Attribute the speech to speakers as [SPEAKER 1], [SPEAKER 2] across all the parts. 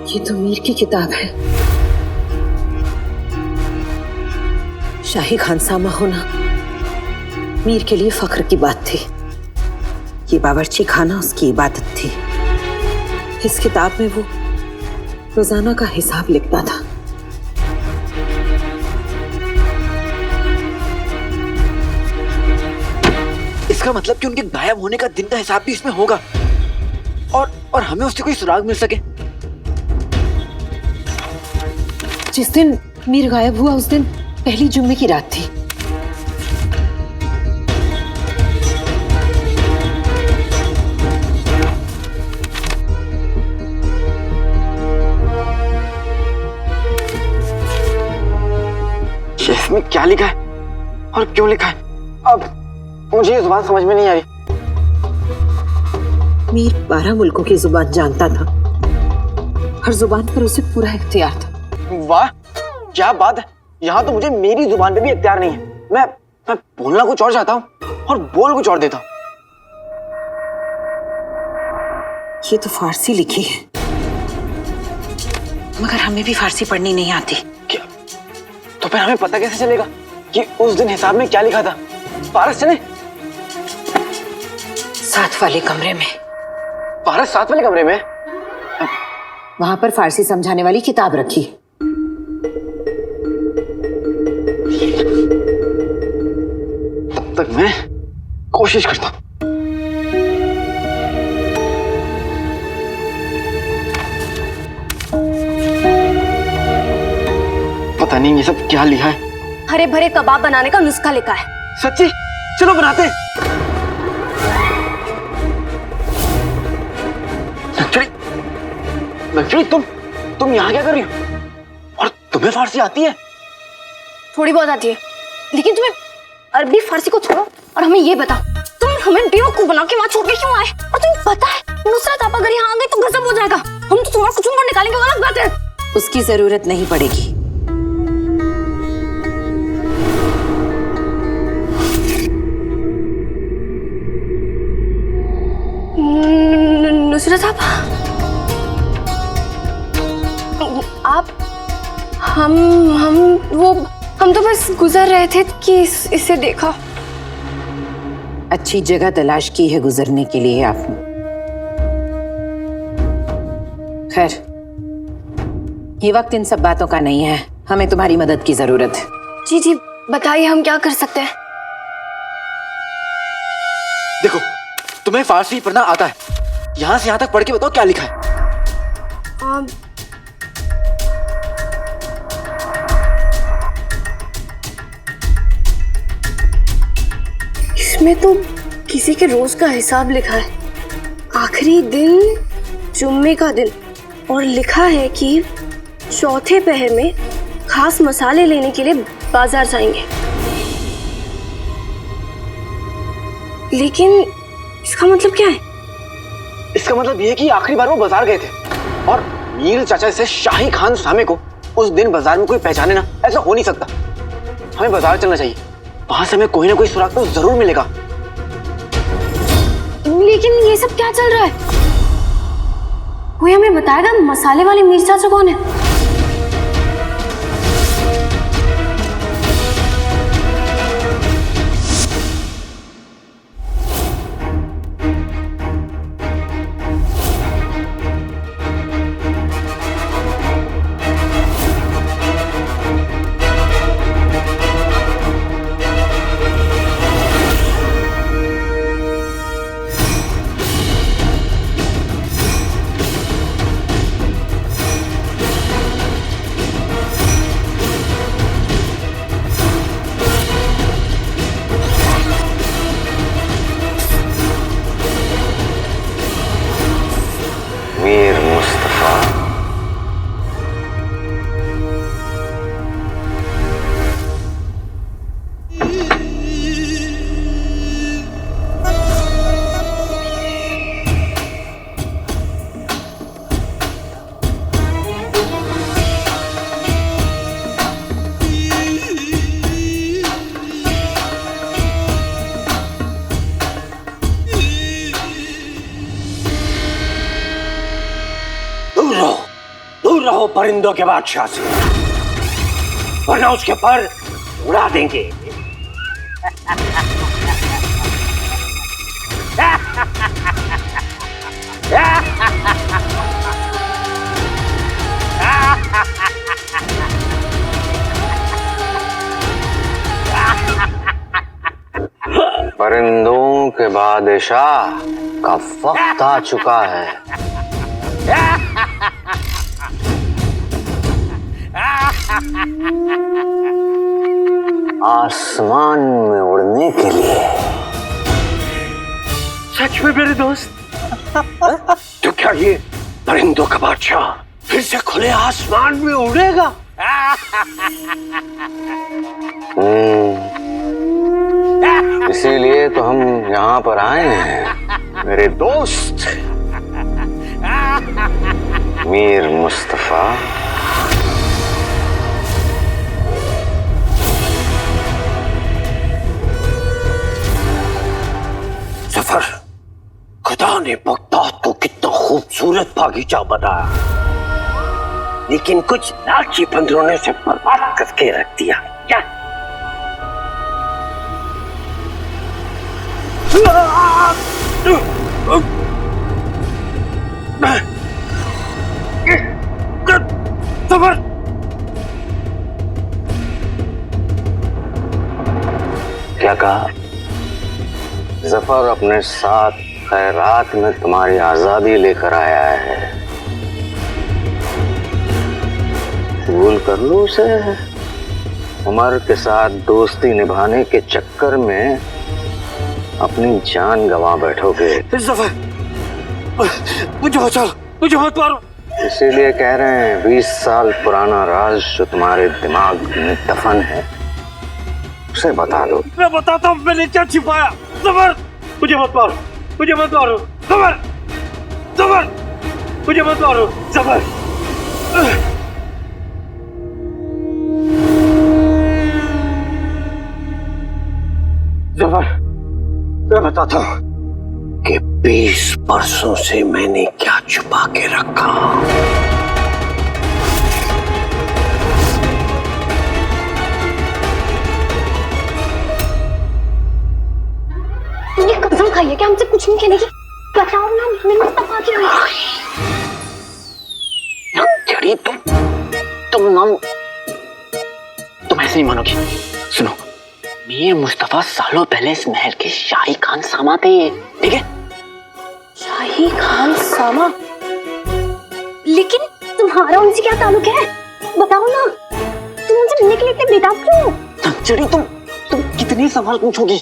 [SPEAKER 1] ये तो मीर की किताब है। शाही खानसामा होना मीर के लिए फख्र की बात थी। ये बावर्ची खाना उसकी इबादत थी। इस किताब में वो रोजाना का हिसाब लिखता था।
[SPEAKER 2] इसका मतलब कि उनके गायब होने का दिन का हिसाब भी इसमें होगा और हमें उससे कोई सुराग मिल सके।
[SPEAKER 1] जिस दिन मीर गायब हुआ उस दिन पहली जुम्मे की रात थी।
[SPEAKER 2] इसमें क्या लिखा है और क्यों लिखा है? अब मुझे ये जुबान समझ में नहीं आ रही।
[SPEAKER 1] मीर 12 मुल्कों की जुबान जानता था। हर जुबान पर उसे पूरा इख्तियार था।
[SPEAKER 2] वाह, क्या बात है। यहाँ तो मुझे मेरी जुबान पे भी इख्तियार नहीं है। मैं बोलना कुछ और चाहता हूँ और बोल कुछ और देता हूँ।
[SPEAKER 1] ये तो फारसी लिखी है, मगर हमें भी फारसी पढ़नी नहीं आती।
[SPEAKER 2] क्या? तो फिर हमें पता कैसे चलेगा कि उस दिन हिसाब में क्या लिखा था? पारस चले?
[SPEAKER 1] साथ वाले कमरे में।
[SPEAKER 2] पारस साथ वाले कमरे में?
[SPEAKER 1] वहां पर फारसी समझाने वाली किताब रखी।
[SPEAKER 2] तब तक मैं कोशिश करता हूं। पता नहीं ये सब क्या लिखा है।
[SPEAKER 3] हरे भरे कबाब बनाने का नुस्खा लिखा है।
[SPEAKER 2] सच्ची? चलो बनाते हैं। लक्ष्मी, तुम यहाँ क्या कर रही हो? और तुम्हें फारसी आती है?
[SPEAKER 3] थोड़ी बहुत आती है, लेकिन तुम्हें अरबी फारसी को छोड़ो और हमें ये बताओ, तुम हमें बेवकूफ बना के वहाँ छोड़ के क्यों आए? और तुम्हें पता है नुसरत आपा अगर यहाँ आ गई तो गजब हो जाएगा। हम तो तुम्हारा कुछ और निकालेंगे। गलत बात है।
[SPEAKER 1] उसकी जरूरत नहीं पड़ेगी।
[SPEAKER 3] नुसरत आप हम तो बस गुजर रहे थे कि इसे देखा।
[SPEAKER 1] अच्छी जगह तलाश की है गुजरने के लिए आपने। खैर, ये वक्त इन सब बातों का नहीं है। हमें तुम्हारी मदद की जरूरत है।
[SPEAKER 3] जी जी, बताइए हम क्या कर सकते हैं?
[SPEAKER 2] देखो, तुम्हें फारसी पढ़ना आता है। यहाँ से यहाँ तक पढ़ के बताओ क्या लिखा है।
[SPEAKER 3] इसमें तो किसी के रोज का हिसाब लिखा है। आखिरी दिन जुम्मे का दिन, और लिखा है कि चौथे पहर में खास मसाले लेने के लिए बाजार जाएंगे। लेकिन इसका मतलब क्या है?
[SPEAKER 2] इसका मतलब ये है कि आखिरी बार वो बाजार गए थे और मीर चाचा से शाही खान सामे को उस दिन बाजार में कोई पहचाने ना, ऐसा हो नहीं सकता। हमें बाजार चलना चाहिए। वहां से हमें कोई ना कोई सुराग तो जरूर मिलेगा।
[SPEAKER 3] लेकिन ये सब क्या चल रहा है? कोई हमें बताएगा मसाले वाले मीर चाचा कौन है?
[SPEAKER 2] मीर मुस्तफा।
[SPEAKER 4] रहो परिंदों के बादशाह से, वरना उसके पर उड़ा देंगे।
[SPEAKER 2] परिंदों के बादशाह का वक्त आ चुका है। आसमान में उड़ने के लिए।
[SPEAKER 4] सच में मेरे दोस्त? तो क्या ये परिंदों का बादशाह फिर से खुले आसमान में उड़ेगा?
[SPEAKER 2] इसीलिए तो हम यहाँ पर आए हैं मेरे दोस्त मीर मुस्तफा।
[SPEAKER 4] जफर, खुदा ने बगदाद को कितना खूबसूरत बागीचा बनाया, लेकिन कुछ लालची बंदरों ने इसे बर्बाद करके रख दिया। क्या? जफर,
[SPEAKER 2] क्या कहा? जफर अपने साथ खैरात में तुम्हारी आजादी लेकर आया है। कबूल कर लो उसे। उमर के साथ दोस्ती निभाने के चक्कर में अपनी जान गंवा बैठोगे।
[SPEAKER 4] जफर, मुझे बचा लो, मुझे मत मारो।
[SPEAKER 2] इसीलिए कह रहे हैं 20 साल पुराना राज जो तुम्हारे दिमाग में दफन है उसे बता दो।
[SPEAKER 4] मैं बताता हूँ मैंने क्या छिपाया। जफर, मुझे मत मारो, मुझे मत मारो। जफर, जफर, मुझे मत मारो। जफर, जफर, मैं बताता हूँ कि 20 बरसों से मैंने क्या छुपा के रखा।
[SPEAKER 3] ये कसम खाइए कि हमसे कुछ नहीं कहने की। बताओ ना, मीर मुस्तफा क्या है?
[SPEAKER 2] चढ़ी तुम ऐसे नहीं मानोगी। सुनो, मीर मुस्तफा सालों पहले इस महल के शाही खान सामा थे, ठीक है?
[SPEAKER 3] शाही खान सामा? लेकिन तुम्हारा उनसे क्या ताल्लुक है? बताओ ना, तुम उनसे मिलने के लिए इतने बेताब क्यों?
[SPEAKER 2] चढ़ी तुम कितनी सवाल पूछोगी?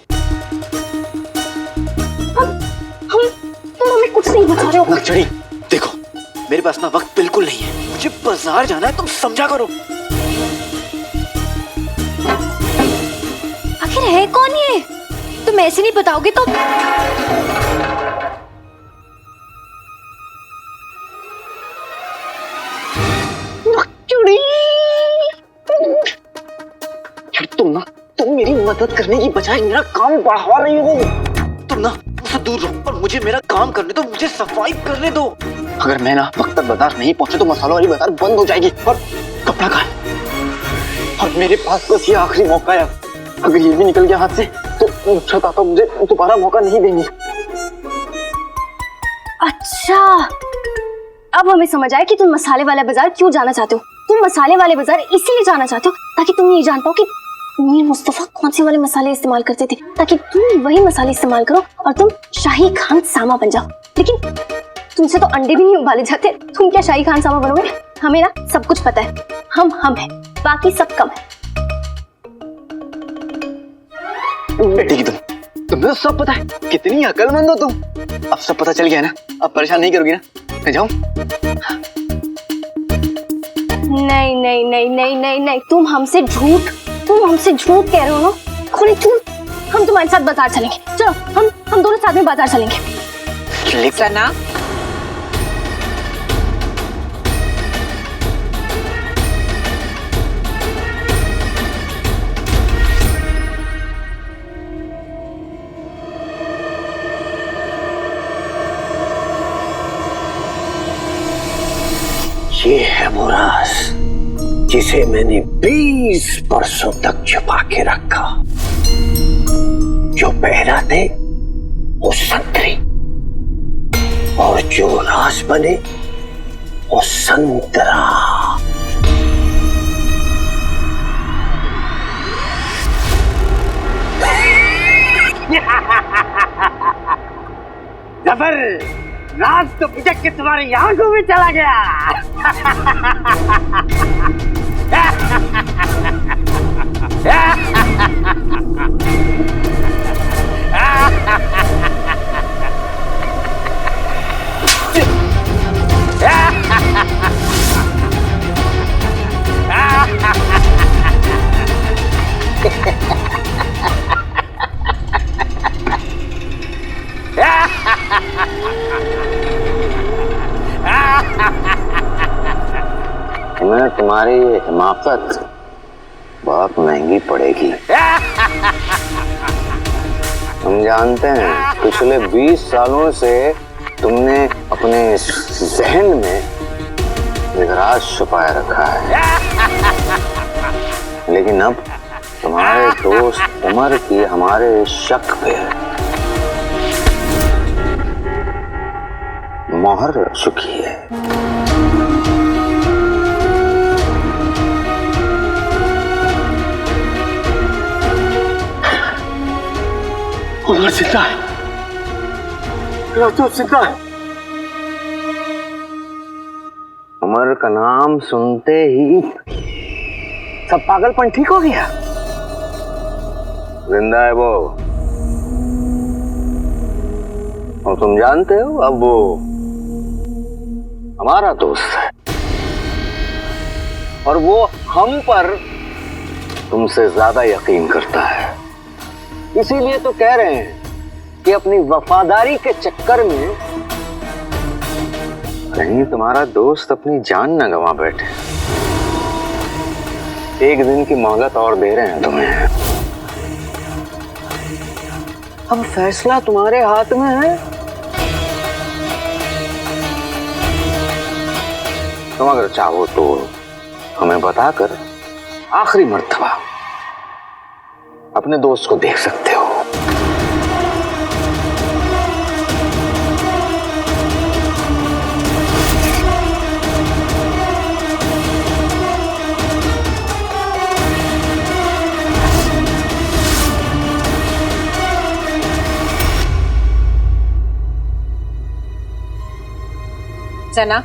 [SPEAKER 3] तुम हमें कुछ नहीं बता रहे हो।
[SPEAKER 2] नक्चड़ी, देखो मेरे पास ना वक्त बिल्कुल नहीं है, मुझे बाजार जाना है, तुम समझा करो।
[SPEAKER 3] आखिर है कौन ये? तुम ऐसे नहीं बताओगे तो? नक्चड़ी,
[SPEAKER 2] तुम मेरी मदद करने की बजाय मेरा काम बढ़ा रही हो। तुम ना मुझसे दूर रहो और मुझे मेरा काम करने दो, मुझे सफाई करने दो। अगर मैं ना वक्त तक बाजार नहीं पहुंचे तो मसालों वाली बाजार बंद हो जाएगी और कपड़ा कहाँ है? और मेरे पास बस ये आखिरी मौका है। अगर ये भी निकल गया हाथ से तो छता मुझे दोबारा मौका नहीं देंगी।
[SPEAKER 3] अच्छा, अब हमें समझ आया कि तुम मसाले वाला बाजार क्यों जाना चाहते हो। तुम मसाले वाले बाजार इसीलिए जाना चाहते हो ताकि तुम ये जान पाओ कि मीर मुस्तफा कौन से वाले मसाले इस्तेमाल करते थे, ताकि तुम वही मसाले इस्तेमाल करो और तुम शाही खान सामा बन जाओ। लेकिन तुमसे तो अंडे भी नहीं उबाले जाते, तुम क्या शाही खान सामा बनोगे? हमें ना सब कुछ पता है, हम हैं, बाकी सब कम है।
[SPEAKER 2] बेटी की तुम्हें सब पता है, कितनी अकलमंद हो तुम। अब सब पता चल गया ना, अब परेशान नहीं करोगी ना? मैं जाऊं?
[SPEAKER 3] नहीं नहीं नहीं नहीं नहीं नहीं, तुम हमसे झूठ कह रहे हो ना, खुले झूठ। हम तुम्हारे साथ बाजार चलेंगे, चलो हम दोनों साथ में बाजार चलेंगे।
[SPEAKER 1] सना,
[SPEAKER 4] ये है वो राज जिसे मैंने 20 बरसों तक छुपा के रखा। जो पहला थे वो संतरी और जो राज बने वो संतरा। जफर, राज तो पिचक के तुम्हारी आंखों में चला गया।
[SPEAKER 2] तुम्हें तुम्हारी ये हिमाकत बहुत महंगी पड़ेगी। हम जानते हैं पिछले 20 सालों से तुमने अपने जहन में एक राज छुपाए रखा है, लेकिन अब तुम्हारे दोस्त उमर की हमारे शक पे मोहर लग चुकी है।
[SPEAKER 4] उमर जिंदा है, तो जिंदा है।
[SPEAKER 2] उमर का नाम सुनते ही सब पागलपन ठीक हो गया। जिंदा है वो, और तुम जानते हो अब वो हमारा दोस्त है और वो हम पर तुमसे ज्यादा यकीन करता है। इसीलिए तो कह रहे हैं कि अपनी वफादारी के चक्कर में कहीं तुम्हारा दोस्त अपनी जान न गंवा बैठे। एक दिन की मोहलत और दे रहे हैं तुम्हें। अब फैसला तुम्हारे हाथ में है। तुम अगर चाहो तो हमें बताकर आखिरी मर्तबा अपने दोस्त को देख सकते हो।
[SPEAKER 1] सना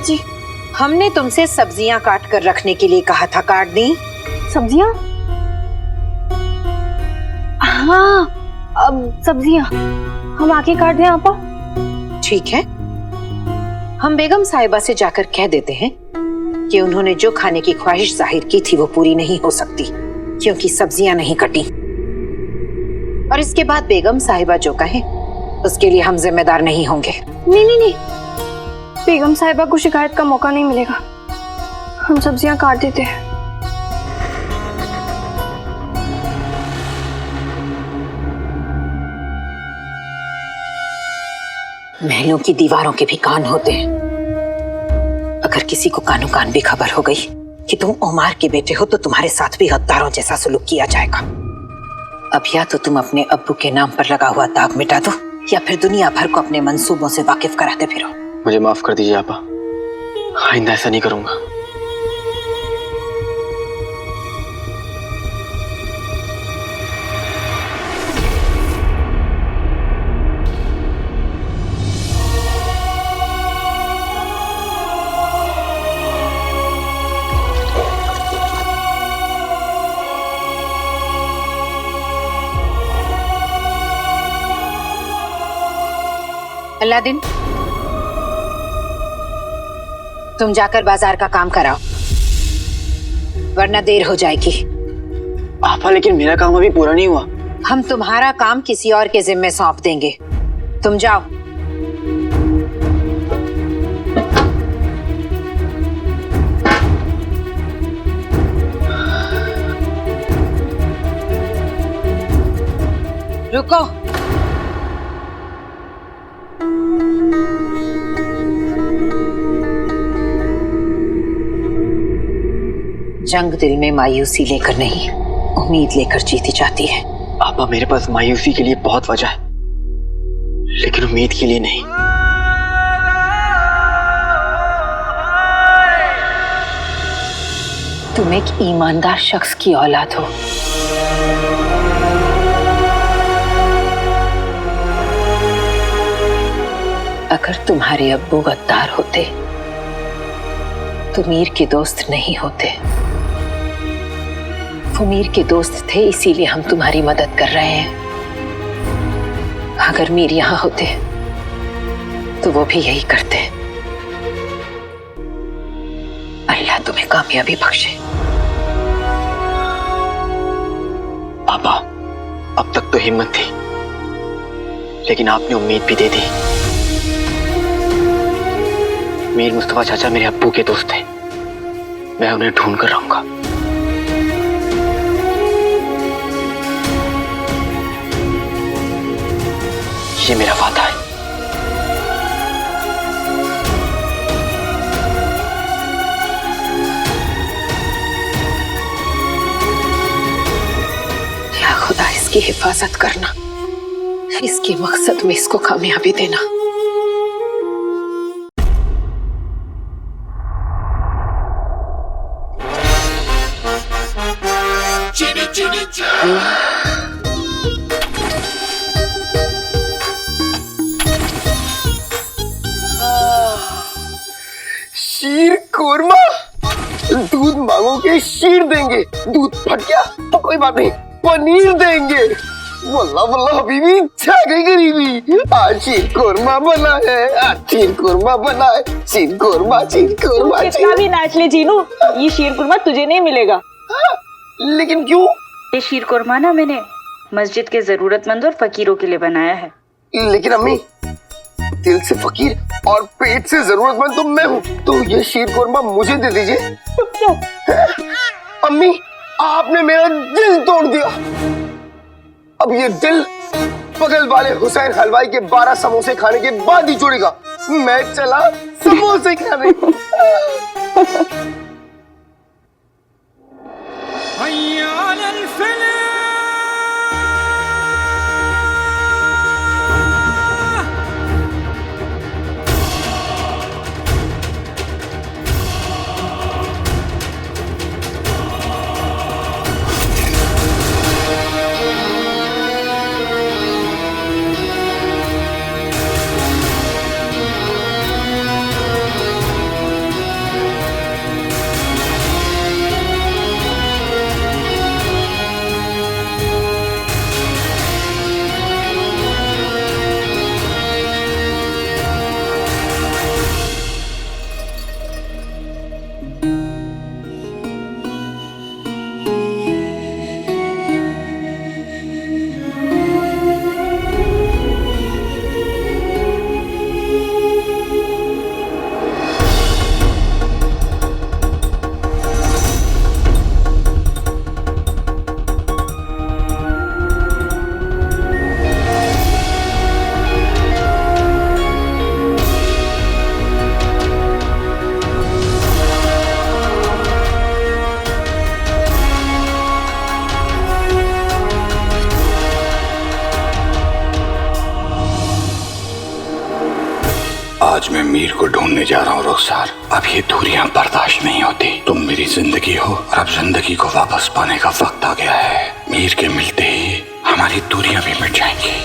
[SPEAKER 3] जी,
[SPEAKER 1] हमने तुमसे सब्जियां काट कर रखने के लिए कहा था, काट दी?
[SPEAKER 3] सब्जियां? हाँ, अब सब्जियां हम आके काट दें आपा?
[SPEAKER 1] ठीक है, हम बेगम साहिबा से जाकर कह देते हैं कि उन्होंने जो खाने की ख्वाहिश जाहिर की थी वो पूरी नहीं हो सकती क्योंकि सब्जियां नहीं कटी। और इसके बाद बेगम साहिबा जो कहें उसके लिए हम जिम्मेदार नहीं होंगे।
[SPEAKER 3] नहीं, बेगम साहिबा को शिकायत का मौका नहीं मिलेगा। हम सब्जियां काट देते हैं।
[SPEAKER 1] महलों की दीवारों के भी कान होते हैं। अगर किसी को कानों कान भी खबर हो गई कि तुम ओमार के बेटे हो तो तुम्हारे साथ भी गद्दारों जैसा सलूक किया जाएगा। अब या तो तुम अपने अब्बू के नाम पर लगा हुआ दाग मिटा दो या फिर दुनिया भर को अपने मंसूबों से वाकिफ कराते फिरो।
[SPEAKER 2] मुझे माफ कर दीजिए आपा, आइंदा ऐसा नहीं करूंगा।
[SPEAKER 1] अलादीन, तुम जाकर बाजार का काम कराओ वरना देर हो जाएगी।
[SPEAKER 2] आपा, लेकिन मेरा काम अभी पूरा नहीं हुआ।
[SPEAKER 1] हम तुम्हारा काम किसी और के जिम्मे सौंप देंगे, तुम जाओ। रुको, जंग दिल में मायूसी लेकर नहीं, उम्मीद लेकर जीती जाती है।
[SPEAKER 2] आपा, मेरे पास मायूसी के लिए बहुत वजह है, लेकिन उम्मीद के लिए नहीं।
[SPEAKER 1] तुम एक ईमानदार शख्स की औलाद हो। अगर तुम्हारे अब्बू गद्दार होते तो मीर के दोस्त नहीं होते। वो मीर के दोस्त थे, इसीलिए हम तुम्हारी मदद कर रहे हैं। अगर मीर यहां होते तो वो भी यही करते। अल्लाह तुम्हें कामयाबी बख्शे।
[SPEAKER 2] पापा, अब तक तो हिम्मत थी, लेकिन आपने उम्मीद भी दे दी। मीर मुस्तफा चाचा मेरे अब्बू के दोस्त थे, मैं उन्हें ढूंढ कर रहूंगा। ये मेरा वादा है।
[SPEAKER 1] या खुदा इसकी हिफाजत करना, इसके मकसद में इसको कामयाबी देना।
[SPEAKER 4] शीर कोरमा, दूध मांगोगे शीर देंगे, दूध फट गया तो कोई बात नहीं, पनीर देंगे। वल्लाह वल्लाह बीवी, छा गई गरीबी। आज शीर कोरमा बना है, आज शीर कोरमा बना है, शीर कोरमा शीर कोरमा।
[SPEAKER 5] कितना भी नाच ले जीनू, ये शीर कुरमा तुझे नहीं मिलेगा।
[SPEAKER 4] लेकिन क्यों?
[SPEAKER 5] ये शीर कुरमा ना मैंने मस्जिद के जरूरतमंद और फकीरों के लिए बनाया है।
[SPEAKER 4] लेकिन अम्मी, दिल से फकीर और पेट से जरूरतमंद तो मैं हूँ, तो ये शीर कोरमा मुझे दे दीजिए। अम्मी, आपने मेरा दिल तोड़ दिया। अब ये दिल बगल वाले हुसैन हलवाई के 12 समोसे खाने के बाद ही जुड़ेगा। मैं चला समोसे खाने।
[SPEAKER 6] आज मैं मीर को ढूंढने जा रहा हूँ रुखसार। अब ये दूरियां बर्दाश्त नहीं होती। तुम मेरी जिंदगी हो, अब जिंदगी को वापस पाने का वक्त आ गया है। मीर के मिलते ही हमारी दूरियां भी मिट जाएंगी।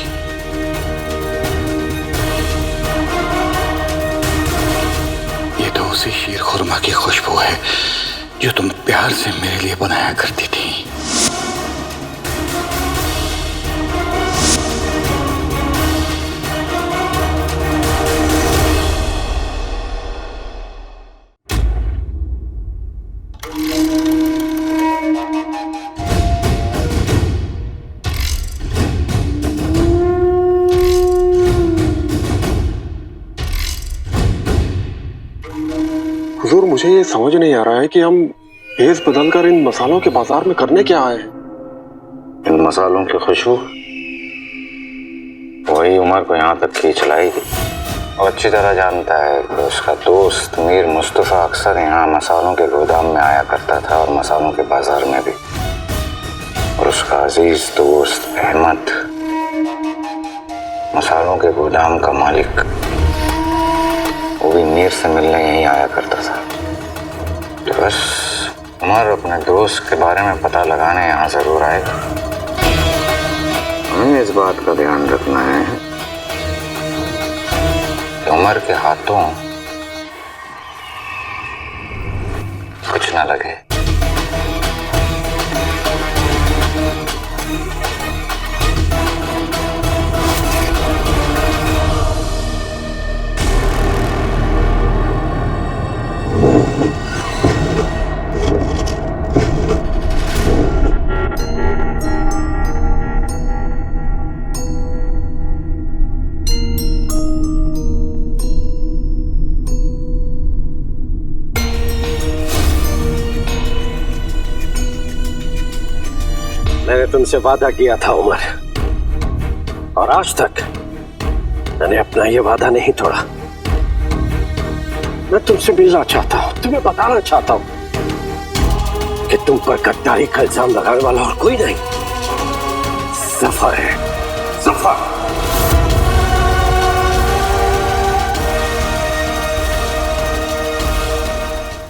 [SPEAKER 6] ये तो उसी शीर खुरमा की खुशबू है जो तुम प्यार से मेरे लिए बनाया करती थी।
[SPEAKER 7] हुजूर, मुझे ये समझ नहीं आ रहा है कि हम भेस बदलकर इन मसालों के बाजार में करने क्या आए हैं।
[SPEAKER 8] इन मसालों की खुशबू वही उमर को यहाँ तक खींच लाएगी
[SPEAKER 6] वो अच्छी तरह जानता है कि उसका दोस्त मीर मुस्तफा अक्सर यहाँ मसालों के गोदाम में आया करता था और मसालों के बाजार में भी। और उसका अजीज दोस्त अहमद मसालों के गोदाम का मालिक, वो भी मीर से मिलने यहीं आया करता था। तो बस उमर अपने दोस्त के बारे में पता लगाने यहाँ जरूर आएगा। हमें इस बात का ध्यान रखना है कि उमर के हाथों कुछ ना लगे।
[SPEAKER 4] मैंने तुमसे वादा किया था उमर, और आज तक मैंने अपना ये वादा नहीं तोड़ा। मैं तुमसे मिलना चाहता हूं, तुम्हें बताना चाहता हूं कि तुम पर गद्दारी का इल्जाम लगाने वाला और कोई नहीं, जफर है, जफर।